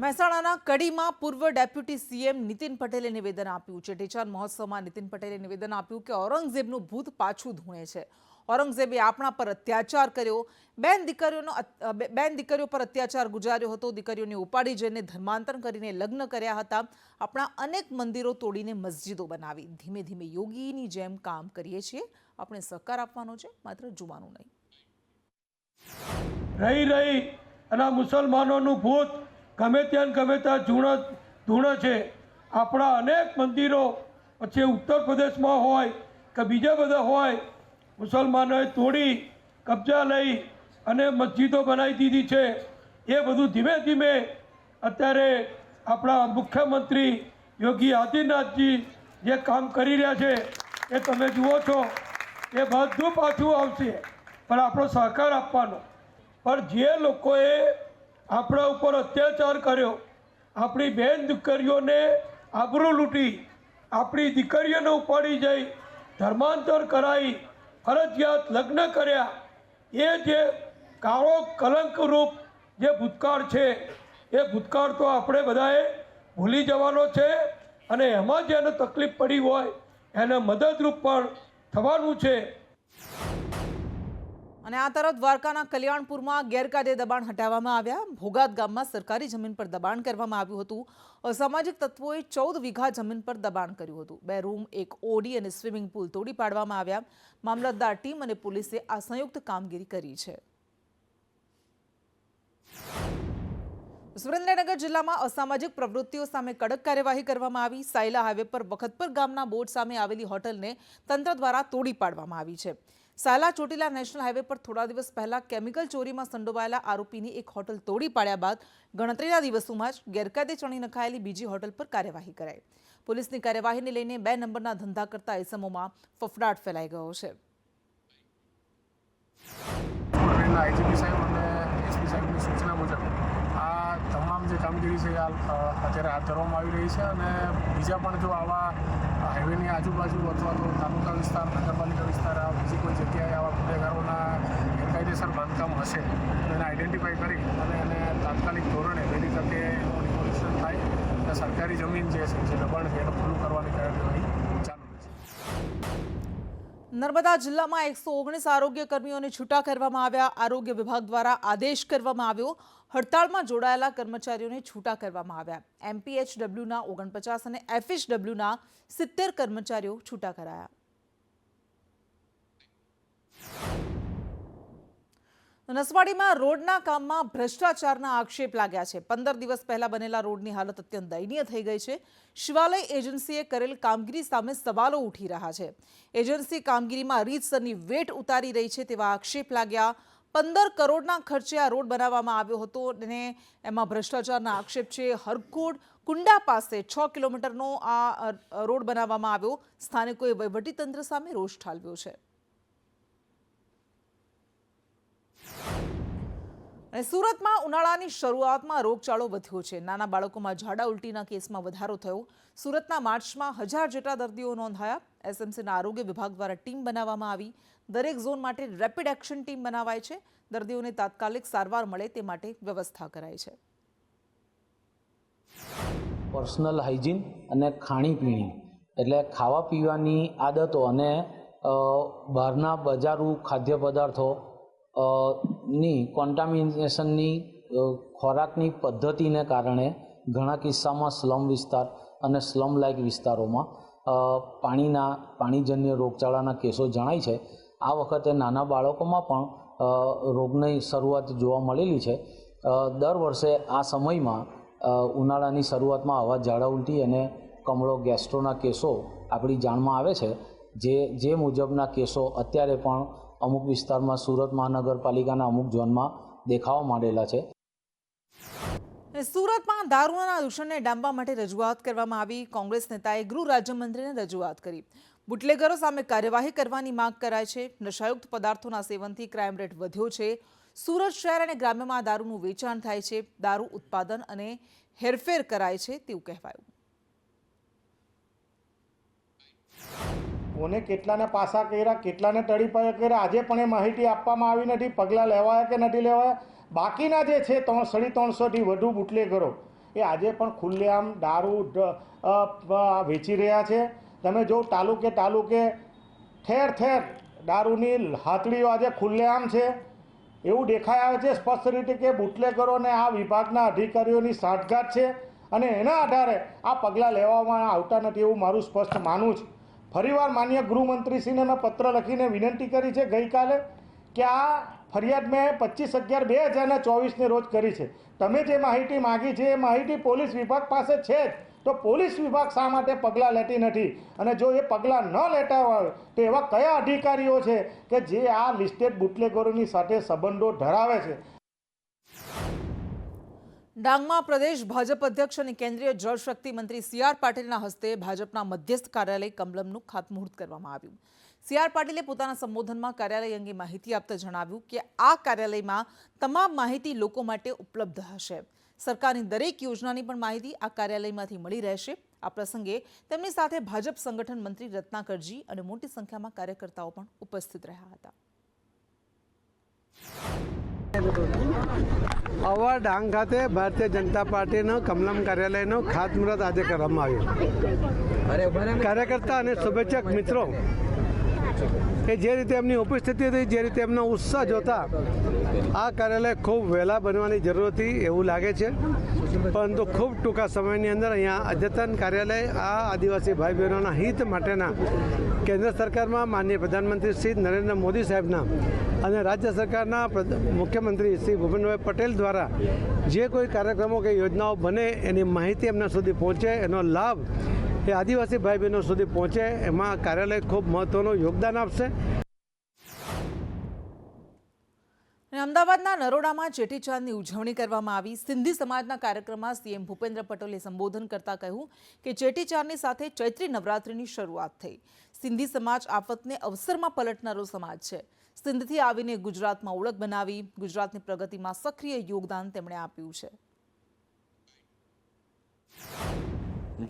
મહેસાણાના કડીમાં પૂર્વ ડેપ્યુટી સીએમ નીતિન પટેલે નિવેદન આપ્યું છે। ઢેચાણ મહોત્સવમાં નીતિન પટેલે નિવેદન આપ્યું કે ઔરંગઝેબનું ભૂત પાછું ધૂણે છે। ઔરંગઝેબે આપણા પર અત્યાચાર કર્યો, બેન દીકરીઓ પર અત્યાચાર ગુજાર્યો હતો, દીકરીઓને ઉપાડી જઈને ધર્માંતર કરીને લગ્ન કર્યા હતા, આપણા અનેક મંદિરો તોડીને મસ્જિદો બનાવી। ધીમે ધીમે યોગીની જેમ કામ કરીએ છીએ। આપણે સહકાર આપવાનો છે, માત્ર જોવાનું નહીં। રહી અને મુસલમાનોનું ભૂત ગમે ત્યાં ધૂણે છે। આપણા અનેક મંદિરો પછી ઉત્તર પ્રદેશમાં હોય કે બીજા બધા હોય, મુસલમાનોએ તોડી કબજા લઈ અને મસ્જિદો બનાવી દીધી છે। એ બધું ધીમે ધીમે અત્યારે આપણા મુખ્યમંત્રી યોગી આદિત્યનાથજી જે કામ કરી રહ્યા છે એ તમે જુઓ છો। એ બધું પાછું આવશે, પણ આપણો સહકાર આપવાનો। પણ જે લોકોએ આપણા ઉપર અત્યાચાર કર્યો, આપણી બેન દીકરીઓને આબરૂ લૂંટી, આપણી દીકરીઓને ઉપાડી જઈ ધર્માંતર કરાવી, ફરજિયાત લગ્ન કર્યા, એ જે કાળો કલંકરૂપ જે ભૂતકાળ છે એ ભૂતકાળ તો આપણે બધાએ ભૂલી જવાનો છે। અને એમાં જેને તકલીફ પડી હોય એને મદદરૂપ પણ થવાનું છે। અને આ તરફ દ્વારકાના કલ્યાણપુરમાં ગેરકાયદે દબાણ હટાવવામાં આવ્યા। ભોગાત ગામમાં સરકારી જમીન પર દબાણ કરવામાં આવ્યું હતું। અસામાજિક તત્વોએ 14 વીઘા જમીન પર દબાણ કર્યું હતું। 2 રૂમ, 1 ઓડી અને સ્વિમિંગ પુલ તોડી પાડવામાં આવ્યા। મામલતદાર ટીમ અને પોલીસે આ સંયુક્ત કામગીરી કરી છે। સુરેન્દ્રનગર જિલ્લામાં અસામાજિક પ્રવૃત્તિઓ સામે કડક કાર્યવાહી કરવામાં આવી। સાયલા હાઈવે પર વખતપર ગામના બોર્ડ સામે આવેલી હોટલને તંત્ર દ્વારા તોડી પાડવામાં આવી છે। સાયલા ચોટીલા નેશનલ હાઈવે પર થોડા દિવસ પહેલા કેમિકલ ચોરીમાં સંડોવાયેલા આરોપીની એક હોટલ તોડી પાડ્યા બાદ ગણતરીના દિવસોમાં જ ગેરકાયદે ચણી નખાયેલી બીજી હોટલ પર કાર્યવાહી કરાઈ। પોલીસની કાર્યવાહીને લઈને 2 નંબરના ધંધા કરતા ઇસમોમાં ફફડાટ ફેલાઈ ગયો છે। આઈજીપી સાહેબ અને એસપી સાહેબની સૂચના મુજબ આ તમામ જે કામગીરી છે અત્યારે હાથ ધરવામાં આવી રહી છે। અને બીજા પણ જો આવા હાઈવેની આજુબાજુ અથવા તો તાલુકા વિસ્તાર, નગરપાલિકા વિસ્તાર, બીજી કોઈ જગ્યાએ આવા ગુનેગારોના ગેરકાયદેસર બાંધકામ હશે તો એને આઈડેન્ટિફાઈ કરી અને એને તાત્કાલિક ધોરણે વહેલી તકે એનું ડિમોલિશન થાય અને સરકારી જમીન જે છે જે દબાણ છે એને ખુલ્લું કરવાની કાર્યવાહી ચાલુ છે। નર્મદા જિલ્લામાં 119 આરોગ્ય કર્મીઓને છૂટા કરવામાં આવ્યા। આરોગ્ય વિભાગ દ્વારા આદેશ કરવામાં આવ્યો। હડતાળમાં જોડાયેલા કર્મચારીઓને છૂટા કરવામાં આવ્યા। MPHWના 49 અને FHWના 70 કર્મચારીઓ છૂટા કરાયા। નસવાડીમાં રોડના કામમાં ભ્રષ્ટાચારના આક્ષેપ લાગ્યા છે। 15 દિવસ પહેલા બનેલા રોડની હાલત અત્યંત દયનીય થઈ ગઈ છે। શિવાલય એજન્સીએ કરેલ કામગીરી સામે સવાલો ઉઠી રહ્યા છે। એજન્સી કામગીરીમાં રીતસરની વેટ ઉતારી રહી છે તેવા આક્ષેપ લાગ્યા। 15 કરોડના ખર્ચે આ રોડ બનાવવામાં આવ્યો હતો અને એમાં ભ્રષ્ટાચારના આક્ષેપ છે। હરકોડ કુંડા પાસે 6 કિલોમીટરનો આ રોડ બનાવવામાં આવ્યો। સ્થાનિકોએ વહીવટીતંત્ર સામે રોષ ઠાલવ્યો છે। સુરતમાં ઉનાળાની શરૂઆતમાં રોગચાળો વધ્યો છે। નાના બાળકોમાં ઝાડા ઉલટીના કેસમાં વધારો થયો। સુરતના માર્ચમાં 1000 જેટલા દર્દીઓ નોંધાયા। એસએમસીના આરોગ્ય વિભાગ દ્વારા ટીમ બનાવવામાં આવી। દરેક ઝોન માટે રેપિડ એક્શન ટીમ બનાવાઈ છે। દર્દીઓને તાત્કાલિક સારવાર મળે તે માટે વ્યવસ્થા કરાઈ છે। પર્સનલ હાઇજીન અને ખાણીપીણી એટલે ખાવા પીવાની આદતો અને બહારના બજારું ખાદ્ય પદાર્થો ની કોન્ટામિનેશનની ખોરાકની પદ્ધતિને કારણે ઘણા કિસ્સામાં સ્લમ વિસ્તાર અને સ્લમ લાઇક વિસ્તારોમાં પાણીજન્ય રોગચાળાના કેસો જણાય છે। આ વખતે નાના બાળકોમાં પણ રોગની શરૂઆત જોવા મળેલી છે। દર વર્ષે આ સમયમાં ઉનાળાની શરૂઆતમાં આવા ઝાડા ઉલટી અને કમળો ગેસ્ટ્રોના કેસો આપણી જાણમાં આવે છે। જે મુજબના કેસો અત્યારે પણ અમુક વિસ્તારમાં સુરત મહાનગરપાલિકાના અમુક ઝોનમાં દેખાવા માંડેલા છે। સુરતમાં દારૂના દૂષણને ડામવા માટે રજૂઆત કરવામાં આવી। કોંગ્રેસ નેતાએ ગૃહ રાજ્યમંત્રીને રજૂઆત કરી। બુટલેગરો સામે કાર્યવાહી કરવાની માંગ કરાઈ છે। નશાયુક્ત પદાર્થોના સેવનથી ક્રાઇમ રેટ વધ્યો છે। સુરત શહેર અને ગ્રામ્યમાં દારૂનું વેચાણ થાય છે। દારૂ ઉત્પાદન અને હેરફેર કરાય છે તેવું કહેવાયું। કોને કેટલાને પાસા કર્યા, કેટલાને તડીપાયા કર્યા, આજે પણ એ માહિતી આપવામાં આવી નથી। પગલાં લેવાયા કે નથી લેવાયા। બાકીના જે છે 350થી વધુ બુટલેગરો એ આજે પણ ખુલ્લેઆમ દારૂ વેચી રહ્યા છે. તમે જો તાલુકે ઠેર ઠેર દારૂની હાથડીઓ આજે ખુલ્લેઆમ છે. એવું દેખાઈ આવે છે સ્પષ્ટ રીતે કે બુટલેગરોને આ વિભાગના અધિકારીઓની સાંઠગાંઠ છે અને એના આધારે આ પગલાં લેવામાં આવતા નથી એવું મારું સ્પષ્ટ માનવું છે. ફરીવાર માન્ય ગૃહમંત્રીશ્રીને મેં પત્ર લખીને વિનંતી કરી છે ગઈકાલે કે આ ફરિયાદ મેં 25/11/2024ને રોજ કરી છે. તમે જે માહિતી માગી છે એ માહિતી પોલીસ વિભાગ પાસે છે જ, તો પોલીસ વિભાગ શા માટે પગલાં લેતી નથી? અને જો એ પગલાં ન લેતા હોય તો એવા કયા અધિકારીઓ છે કે જે આ લિસ્ટેડ બુટલેગરોની સાથે સંબંધો ધરાવે છે? ડાંગમાં પ્રદેશ ભાજપ અધ્યક્ષ અને કેન્દ્રીય જળશક્તિ મંત્રી સી.આર. પાટીલના હસ્તે ભાજપના મધ્યસ્થ કાર્યાલય કમલમનું ખાતમુહૂર્ત કરવામાં આવ્યું. સી.આર. પાટીલે પોતાના સંબોધનમાં કાર્યાલય અંગે માહિતી આપતા જણાવ્યું કે આ કાર્યાલયમાં તમામ માહિતી લોકો માટે ઉપલબ્ધ હશે. સરકારની દરેક યોજનાની પણ માહિતી આ કાર્યાલયમાંથી મળી રહેશે. આ પ્રસંગે તેમની સાથે ભાજપ સંગઠન મંત્રી રત્નાકરજી અને મોટી સંખ્યામાં કાર્યકર્તાઓ પણ ઉપસ્થિત રહ્યા હતા. આવા ડાંગ ખાતે ભારતીય જનતા પાર્ટીનો કમલમ કાર્યાલયનો ખાતમુહૂર્ત આજે કરવામાં આવ્યું. કાર્યકર્તા અને શુભેચ્છક મિત્રો કે જે રીતે એમની ઉપસ્થિતિ હતી, જે રીતે એમનો ઉત્સાહ જોતા આ કાર્યાલય ખૂબ વહેલા બનવાની જરૂર હતી એવું લાગે છે. પરંતુ ખૂબ ટૂંકા સમયની અંદર અહીંયા અદ્યતન કાર્યાલય આ આદિવાસી ભાઈ બહેનોના હિત માટેના કેન્દ્ર સરકારમાં માનનીય પ્રધાનમંત્રી શ્રી નરેન્દ્ર મોદી સાહેબના અને રાજ્ય સરકારના મુખ્યમંત્રી શ્રી ભૂપેન્દ્રભાઈ પટેલ દ્વારા જે કોઈ કાર્યક્રમો કે યોજનાઓ બને એની માહિતી એમના સુધી પહોંચે, એનો લાભ એ આદિવાસી ભાઈ બહેનો સુધી પહોંચે, એમાં કાર્યાલય ખૂબ મહત્વનું યોગદાન આપશે. અમદાવાદના નરોડામાં ચેટીચાંદની ઉજવણી કરવામાં આવી. સિંધી સમાજના કાર્યક્રમમાં સીએમ ભૂપેન્દ્ર પટેલે સંબોધન કરતા કહ્યું કે ચેટીચાંદની સાથે ચૈત્રી નવરાત્રિની શરૂઆત થઈ. સિંધી સમાજ આફતને અવસરમાં પલટનારો સમાજ છે. સિંધથી આવીને ગુજરાતમાં ઓળખ બનાવી, ગુજરાતની પ્રગતિમાં સક્રિય યોગદાન તેમણે આપ્યું છે.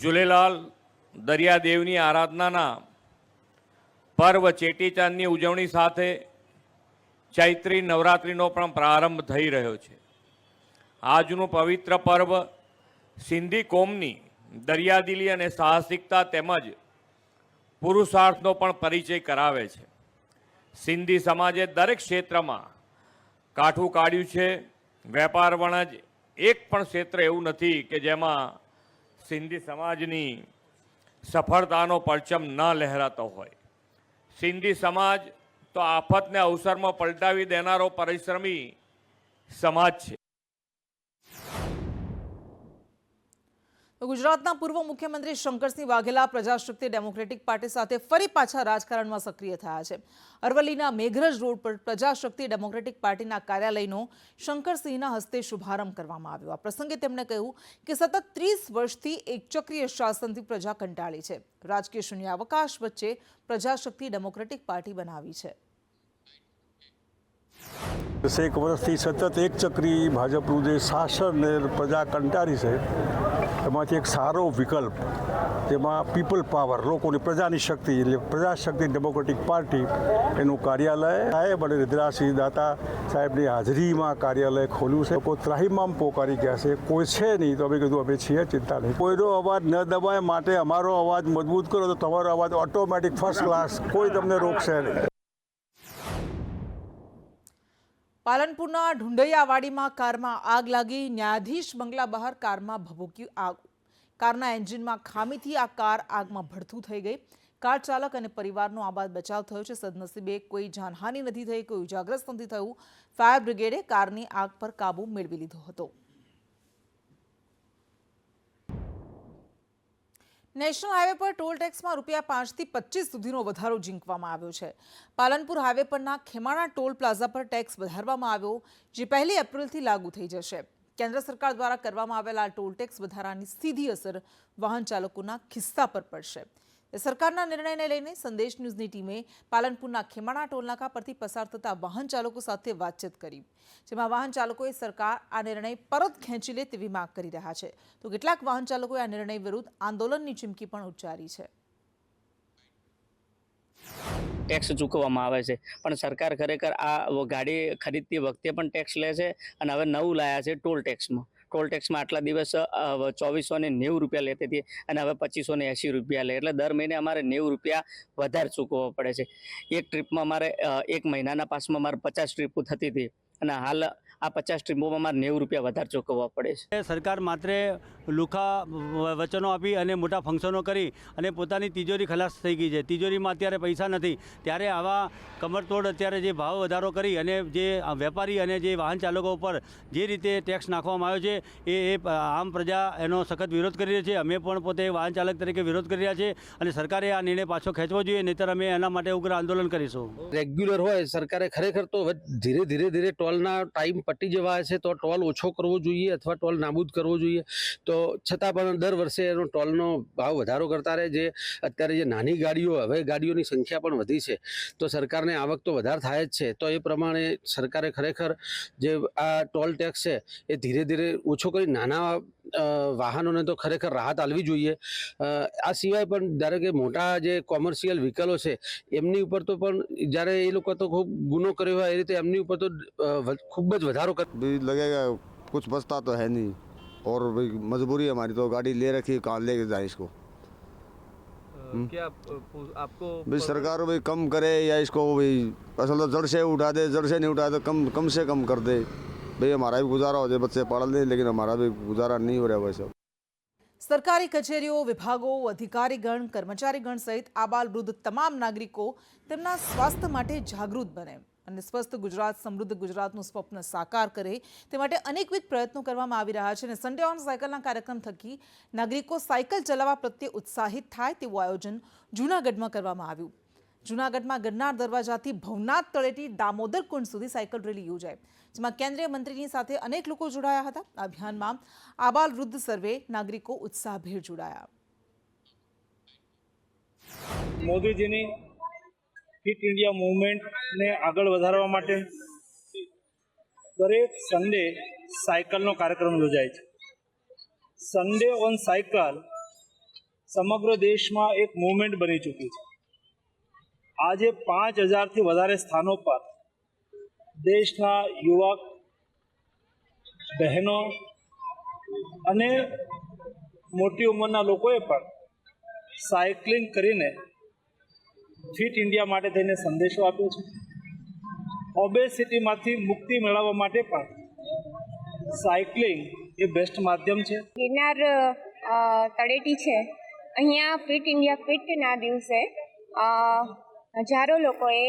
ઝૂલેલાલ દરિયાદેવની આરાધનાના પર્વ ચેટીચાંદની ઉજવણી સાથે ચૈત્રી નવરાત્રિનો પણ પ્રારંભ થઈ રહ્યો છે. આજનું પવિત્ર પર્વ સિંધી કોમની દરિયાદિલી અને સાહસિકતા તેમજ પુરુષાર્થનો પણ પરિચય કરાવે છે. સિંધી સમાજે દરેક ક્ષેત્રમાં કાઠું કાઢ્યું છે. વેપાર વણજ એક પણ ક્ષેત્ર એવું નથી કે જેમાં સિંધી સમાજની સફળતાનો પરચમ ન લહેરાતો હોય. સિંધી સમાજ તો આફતને અવસરમાં પલટાવી દેનારો પરિશ્રમી સમાજ છે. ગુજરાતના પૂર્વ મુખ્યમંત્રી શંકરસિંહ વાઘેલા પ્રજાશક્તિ ડેમોક્રેટિક પાર્ટી સાથે ફરી પાછા રાજકારણમાં સક્રિય થયા છે. અરવલ્લીના મેઘરજ રોડ પર પ્રજાશક્તિ ડેમોક્રેટિક પાર્ટીના કાર્યાલયનો શંકરસિંહના હસ્તે શુભારંભ કરવામાં આવ્યો. આ પ્રસંગે તેમણે કહ્યું કે સતત 30 વર્ષથી એકચક્રીય શાસનથી પ્રજા કંટાળી છે. રાજકીય શૂન્યાવકાશ વચ્ચે પ્રજાશક્તિ ડેમોક્રેટિક પાર્ટી બનાવી છે. 10 વર્ષથી સતત એકચક્રી ભાજપનું જે શાસન પ્રજા કંટાળી છે એમાંથી એક સારો વિકલ્પ જેમાં પીપલ પાવર, લોકોની પ્રજાની શક્તિ એટલે પ્રજાશક્તિ ડેમોક્રેટિક પાર્ટી એનું કાર્યાલય સાહેબ અને રુદ્રાસિંહ દાતા સાહેબની હાજરીમાં કાર્યાલય ખોલ્યું છે. લોકો ત્રાહિમામ પોકારી ગયા છે, કોઈ છે નહીં તો અમે કીધું અમે છીએ, ચિંતા નહીં. કોઈનો અવાજ ન દબાય, માટે અમારો અવાજ મજબૂત કરો તો તમારો અવાજ ઓટોમેટિક ફર્સ્ટ ક્લાસ, કોઈ તમને રોકશે નહીં. પાલનપુરના ઢુંડૈયાવાડીમાં કારમાં આગ લાગી. ન્યાયાધીશ બંગલા બહાર કારમાં ભભૂકી આગ. કારના એન્જિનમાં ખામીથી આ કાર આગમાં ભડથું થઈ ગઈ. કાર ચાલક અને પરિવારનો આ બાદ બચાવ થયો છે. સદનસીબે કોઈ જાનહાનિ નથી થઈ, કોઈ ઇજાગ્રસ્ત નથી થયું. ફાયર બ્રિગેડે કારની આગ પર કાબુ મેળવી લીધો હતો. નેશનલ હાઈવે પર ટોલ ટેક્સમાં ₹5 થી 25 સુધીનો વધારો ઝીંકવામાં આવ્યો છે. પાલનપુર હાઈવે પરના ખેમાણા ટોલ પ્લાઝા પર ટેક્સ વધારવામાં આવ્યો, જે 1 એપ્રિલથી લાગુ થઈ જશે. કેન્દ્ર સરકાર દ્વારા કરવામાં આવેલા ટોલ ટેક્સ વધારાની સીધી અસર વાહન ચાલકોના ખિસ્સા પર પડશે. સરકારના નિર્ણયને લઈને સંદેશ ન્યૂઝની ટીમે પાલનપુરના ખેમાણા ટોલનાકા પરથી પસાર થતા વાહન ચાલકો સાથે વાતચીત કરી, જેમાં વાહન ચાલકોએ સરકાર આ નિર્ણય પરત ખેંચી લે તેવી માંગ કરી રહ્યા છે, તો કેટલાક વાહન ચાલકોએ આ નિર્ણય વિરુદ્ધ આંદોલનની ચીમકી પણ ઉચ્ચારી છે. ટેક્સ ચૂકવવામાં આવે છે, પણ સરકાર ખરેખર આ ગાડી ખરીદતી વખતે પણ ટેક્સ લે છે અને હવે નવું લાયા છે ટોલ ટેક્સમાં. ટોલ ટેક્સમાં આટલા દિવસ 2490 રૂપિયા લેતી હતી અને હવે 2580 રૂપિયા લે, એટલે દર મહિને અમારે 90 રૂપિયા વધારે ચૂકવવા પડે છે. એક ટ્રીપમાં અમારે 1 મહિનાના પાસમાં અમારે 50 ટ્રીપો થતી હતી અને હાલ આ 50 ટ્રીપોમાં અમારે 90 રૂપિયા વધારે ચૂકવવા પડે છે. સરકાર માત્ર લુખા વચનો આપી અને મોટા ફંક્શનો કરી અને પોતાની તિજોરી ખલાસ થઈ ગઈ છે. તિજોરીમાં અત્યારે પૈસા નથી, ત્યારે આવા કમરતોડ અત્યારે જે ભાવ વધારો કરી અને જે વેપારી અને જે વાહન ચાલકો ઉપર જે રીતે ટેક્સ નાખવામાં આવ્યો છે એ આમ પ્રજા એનો સખત વિરોધ કરી રહી છે. અમે પણ પોતે વાહન ચાલક તરીકે વિરોધ કરી રહ્યા છીએ અને સરકારે આ નિર્ણય પાછો ખેંચવો જોઈએ, નહીંતર અમે એના માટે ઉગ્ર આંદોલન કરીશું. રેગ્યુલર હોય, સરકારે ખરેખર તો ધીરે ટોલના ટાઈમ પટી જવા છે તો ટોલ ઓછો કરવો જોઈએ અથવા ટોલ નાબૂદ કરવો જોઈએ. તો છતાં પણ દર વર્ષે એનો ટોલનો ભાવ વધારો કરતા રહે. જે અત્યારે જે નાની ગાડીઓ, હવે ગાડીઓની સંખ્યા પણ વધી છે તો સરકારને આવક તો વધારે થાય જ છે. તો એ પ્રમાણે સરકારે ખરેખર જે આ ટોલ ટેક્સ છે એ ધીરે ઓછો કરી નાના વાહનોને તો ખરેખર રાહત આપવી જોઈએ. આ સિવાય પણ ધારો કે મોટા જે કોમર્શિયલ વ્હીકલો છે એમની ઉપર તો પણ જ્યારે એ લોકો તો ખૂબ ગુનો કર્યો હોય એ રીતે એમની ઉપર તો ખૂબ જ વધારો लगेगा. कुछ बचता तो है नहीं और भाई मजबूरी है हमारी, तो गाड़ी ले रखी, कहाँ लेके जाए इसको. क्या आपको भाई सरकार भाई कम करे या इसको भाई असल तो जड़ से उठा दे, जड़ से नहीं उठा तो कम से कम कर दे. भाई हमारा भी गुजारा हो जाए, बच्चे पढ़ ले, लेकिन हमारा भी गुजारा नहीं हो रहा वैसे. સરકારી કચેરીઓ, વિભાગો, અધિકારીગણ, કર્મચારીગણ સહિત આબાલવૃદ્ધ તમામ નાગરિકો તેમના સ્વાસ્થ્ય માટે જાગૃત બને અને સ્વસ્થ ગુજરાત, સમૃદ્ધ ગુજરાતનું સ્વપ્ન સાકાર કરે તે માટે અનેકવિધ પ્રયત્નો કરવામાં આવી રહ્યા છે અને સન્ડે ઓન સાયકલના કાર્યક્રમ થકી નાગરિકો સાયકલ ચલાવવા પ્રત્યે ઉત્સાહિત થાય તેવું આયોજન જૂનાગઢમાં કરવામાં આવ્યું. જૂનાગઢમાં ગિરનાર દરવાજાથી ભવનાથ તળેટી દામોદર કુંડ સુધી સાયકલ રેલી યોજાઈ, જેમાં કેન્દ્રીય મંત્રીની સાથે અનેક લોકો જોડાયા હતા. આ અભિયાનમાં આબાલવૃદ્ધ સર્વે નાગરિકો ઉત્સાહભેર જોડાયા. મોદીજીની ફિટ ઇન્ડિયા મૂવમેન્ટને આગળ વધારવા માટે દરેક સન્ડે સાયકલનો કાર્યક્રમ યોજાય છે. સન્ડે ઓન સાયકલ સમગ્ર દેશમાં એક મૂવમેન્ટ બની ચૂકી છે. આજે 5000થી વધારે સ્થાનો પર દેશના યુવક, બહેનો અને મોટી ઉંમરના લોકોએ પણ સાયકલિંગ કરીને ફિટ ઇન્ડિયા માટે થઈને સંદેશો આપ્યો છે. ઓબેસિટીમાંથી મુક્તિ મેળવવા માટે પણ સાયકલિંગ એ બેસ્ટ માધ્યમ છે. ગિરનાર તળેટી છે, અહીંયા ફિટ ઇન્ડિયા ફિટના દિવસે હજારો લોકોએ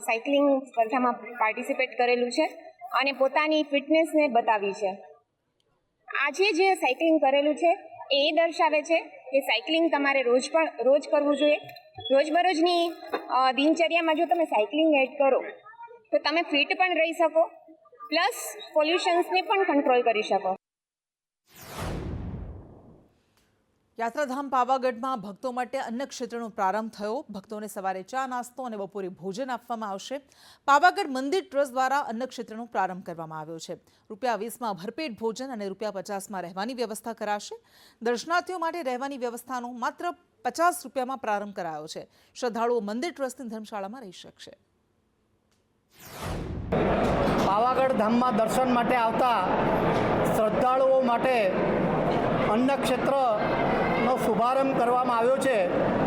સાયકલિંગ સ્પર્ધામાં પાર્ટિસિપેટ કરેલું છે અને પોતાની ફિટનેસને બતાવી છે. આજે જે સાયકલિંગ કરેલું છે એ દર્શાવે છે કે સાયકલિંગ તમારે રોજ કરવું જોઈએ. રોજબરોજની દિનચર્યામાં જો તમે સાયકલિંગ એડ કરો તો તમે ફિટ પણ રહી શકો, પ્લસ પોલ્યુશન્સને પણ કંટ્રોલ કરી શકો. યાત્રાધામ પાવાગઢમાં ભક્તો માટે અન્ન ક્ષેત્રનો પ્રારંભ થયો. ભક્તોને સવારે ચા, નાસ્તો અને બપોરે ભોજન આપવામાં આવશે. પાવાગઢ મંદિર ટ્રસ્ટ દ્વારા અન્ન ક્ષેત્રનો પ્રારંભ કરવામાં આવ્યો છે. ₹20માં ભરપેટ ભોજન અને ₹50માં રહેવાની વ્યવસ્થા કરાશે. દર્શનાર્થીઓ માટે રહેવાની વ્યવસ્થાનો માત્ર ₹50માં પ્રારંભ કરાયો છે. શ્રદ્ધાળુઓ મંદિર ટ્રસ્ટની ધર્મશાળામાં રહી શકશે. પાવાગઢ ધામમાં દર્શન માટે આવતા શ્રદ્ધાળુઓ માટે અન્ન ક્ષેત્રનો શુભારંભ કરવામાં આવ્યો છે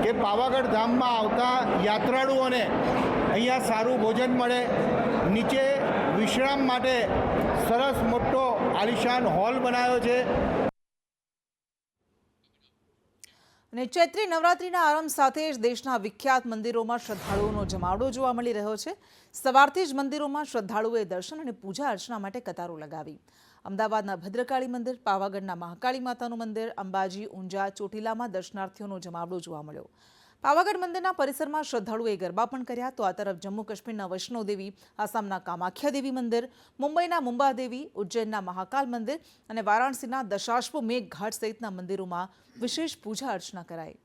કે પાવાગઢ ધામમાં આવતા યાત્રાળુઓને અહીંયા સારું ભોજન મળે. નીચે વિશ્રામ માટે સરસ મોટો આલિશાન હોલ બનાવ્યો છે. અને ચૈત્રી નવરાત્રિના આરંભ સાથે જ દેશના વિખ્યાત મંદિરોમાં શ્રદ્ધાળુઓનો જમાવડો જોવા મળી રહ્યો છે. સવારથી જ મંદિરોમાં શ્રદ્ધાળુઓએ દર્શન અને પૂજા અર્ચના માટે કતારો લગાવી. અમદાવાદના ભદ્રકાળી મંદિર, પાવાગઢના મહાકાળી માતાનું મંદિર, અંબાજી, ઊંઝા, ચોટીલામાં દર્શનાર્થીઓનો જમાવડો જોવા મળ્યો. પાવાગઢ મંદિરના પરિસરમાં શ્રદ્ધાળુઓએ ગરબા પણ કર્યા. તો આ તરફ જમ્મુ કાશ્મીરના વૈષ્ણોદેવી, આસામના કામાખ્યા દેવી મંદિર, મુંબઈના મુંબાદેવી, ઉજ્જૈનના મહાકાલ મંદિર અને વારાણસીના દશાશ્વમેઘ ઘાટ સહિતના મંદિરોમાં વિશેષ પૂજા અર્ચના કરાઈ.